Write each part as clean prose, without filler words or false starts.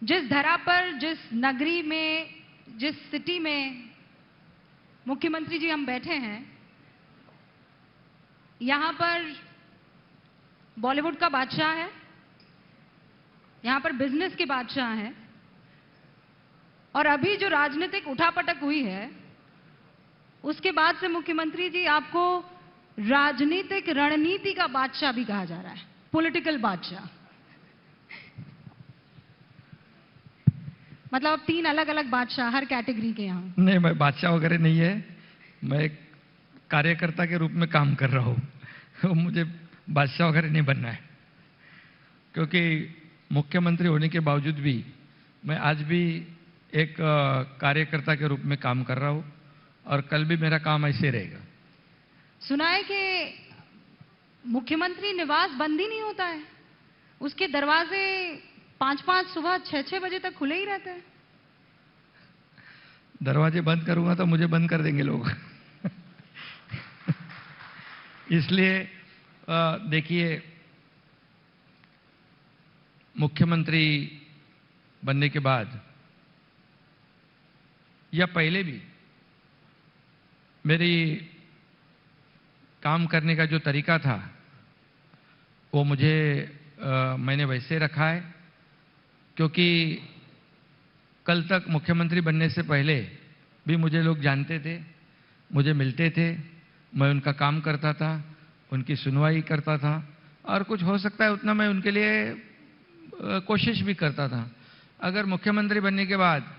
जिस धरा पर, जिस नगरी में, जिस सिटी में मुख्यमंत्री जी हम बैठे हैं, यहां पर बॉलीवुड का बादशाह है, यहां पर बिजनेस के बादशाह हैं, और अभी जो राजनीतिक उठापटक हुई है उसके बाद से मुख्यमंत्री जी आपको राजनीतिक रणनीति का बादशाह भी कहा जा रहा है, पॉलिटिकल बादशाह। मतलब अब 3 अलग अलग बादशाह हर कैटेगरी के यहां। नहीं, मैं बादशाह वगैरह नहीं है, मैं एक कार्यकर्ता के रूप में काम कर रहा हूं। मुझे बादशाह वगैरह नहीं बनना है, क्योंकि मुख्यमंत्री होने के बावजूद भी मैं आज भी एक कार्यकर्ता के रूप में काम कर रहा हूं, और कल भी मेरा काम ऐसे रहेगा। सुना है कि मुख्यमंत्री निवास बंद ही नहीं होता है, उसके दरवाजे 5-5 सुबह 6-6 बजे तक खुले ही रहते हैं। दरवाजे बंद करूंगा तो मुझे बंद कर देंगे लोग। इसलिए देखिए, मुख्यमंत्री बनने के बाद या पहले भी मेरी काम करने का जो तरीका था वो मैंने वैसे रखा है, क्योंकि कल तक मुख्यमंत्री बनने से पहले भी मुझे लोग जानते थे, मुझे मिलते थे, मैं उनका काम करता था, उनकी सुनवाई करता था, और कुछ हो सकता है उतना मैं उनके लिए कोशिश भी करता था। अगर मुख्यमंत्री बनने के बाद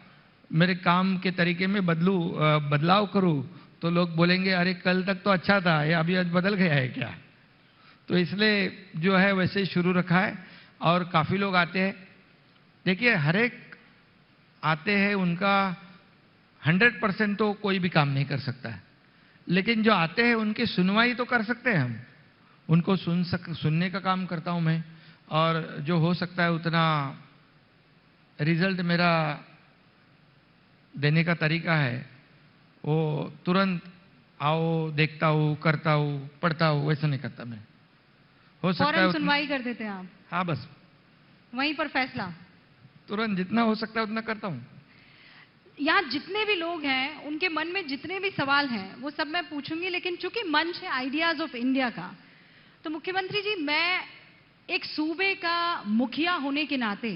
मेरे काम के तरीके में बदलाव करूं तो लोग बोलेंगे अरे कल तक तो अच्छा था, ये अभी आज बदल गया है क्या। तो इसलिए जो है वैसे ही शुरू रखा है, और काफ़ी लोग आते हैं। देखिए, हर एक आते हैं, उनका 100% तो कोई भी काम नहीं कर सकता है, लेकिन जो आते हैं उनकी सुनवाई तो कर सकते हैं हम। उनको सुनने का काम करता हूं मैं, और जो हो सकता है उतना रिजल्ट मेरा देने का तरीका है वो तुरंत आओ, देखता हूं, करता हूं, पढ़ता हूं, वैसा नहीं करता मैं। हो सकता है सुनवाई कर देते हैं आप? हाँ, बस वहीं पर फैसला तुरंत जितना हो सकता है उतना करता हूं। यहाँ जितने भी लोग हैं उनके मन में जितने भी सवाल हैं वो सब मैं पूछूंगी, लेकिन चूंकि मंच है आइडियाज ऑफ इंडिया का, तो मुख्यमंत्री जी, मैं एक सूबे का मुखिया होने के नाते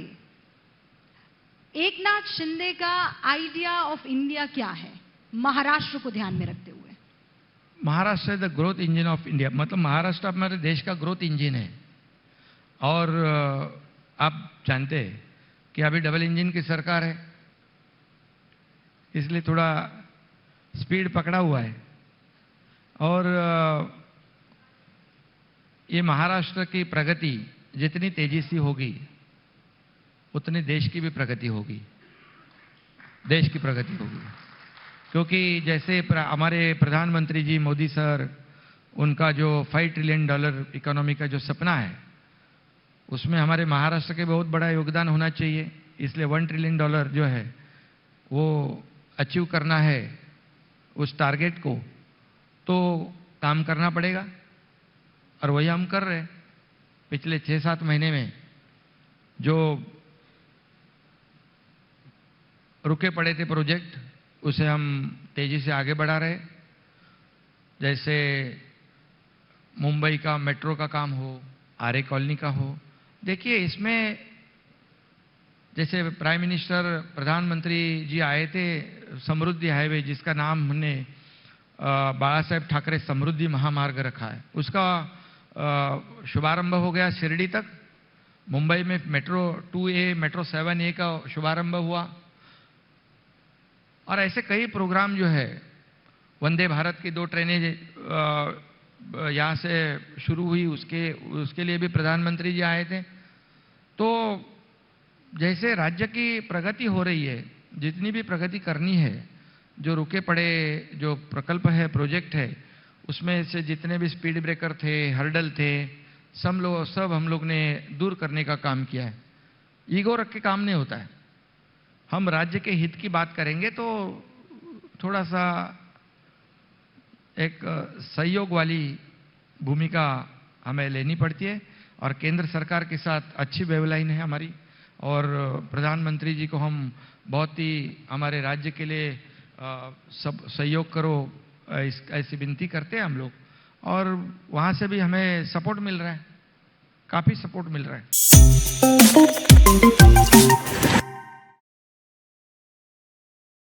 एकनाथ शिंदे का आइडिया ऑफ इंडिया क्या है, महाराष्ट्र को ध्यान में रखते हुए? महाराष्ट्र है the growth engine of India. मतलब महाराष्ट्र हमारे देश का ग्रोथ इंजन है, और आप जानते हैं कि अभी डबल इंजन की सरकार है, इसलिए थोड़ा स्पीड पकड़ा हुआ है। और ये महाराष्ट्र की प्रगति जितनी तेजी से होगी उतनी देश की भी प्रगति होगी, देश की प्रगति होगी। क्योंकि जैसे हमारे प्रधानमंत्री जी मोदी सर, उनका जो $5 ट्रिलियन इकोनॉमी का जो सपना है, उसमें हमारे महाराष्ट्र के बहुत बड़ा योगदान होना चाहिए। इसलिए $1 ट्रिलियन जो है वो अचीव करना है, उस टारगेट को तो काम करना पड़ेगा, और वही हम कर रहे हैं। पिछले 6-7 महीने में जो रुके पड़े थे प्रोजेक्ट, उसे हम तेजी से आगे बढ़ा रहे। जैसे मुंबई का मेट्रो का काम हो, आर्य कॉलोनी का हो। देखिए, इसमें जैसे प्राइम मिनिस्टर, प्रधानमंत्री जी आए थे, समृद्धि हाईवे जिसका नाम हमने बाला साहेब ठाकरे समृद्धि महामार्ग रखा है, उसका शुभारंभ हो गया शिरडी तक। मुंबई में मेट्रो 2A, मेट्रो 7A का शुभारंभ हुआ, और ऐसे कई प्रोग्राम जो है, वंदे भारत की 2 ट्रेनें यहाँ से शुरू हुई, उसके लिए भी प्रधानमंत्री जी आए थे। तो जैसे राज्य की प्रगति हो रही है, जितनी भी प्रगति करनी है, जो रुके पड़े जो प्रकल्प है, प्रोजेक्ट है, उसमें से जितने भी स्पीड ब्रेकर थे, हर्डल थे, सब हम लोग ने दूर करने का काम किया है। ईगो रख के काम नहीं होता है। हम राज्य के हित की बात करेंगे तो थोड़ा सा एक सहयोग वाली भूमिका हमें लेनी पड़ती है, और केंद्र सरकार के साथ अच्छी वेवलाइन है हमारी, और प्रधानमंत्री जी को हम बहुत ही हमारे राज्य के लिए सब सहयोग करो, ऐसी विनती करते हैं हम लोग, और वहाँ से भी हमें सपोर्ट मिल रहा है, काफ़ी सपोर्ट मिल रहा है।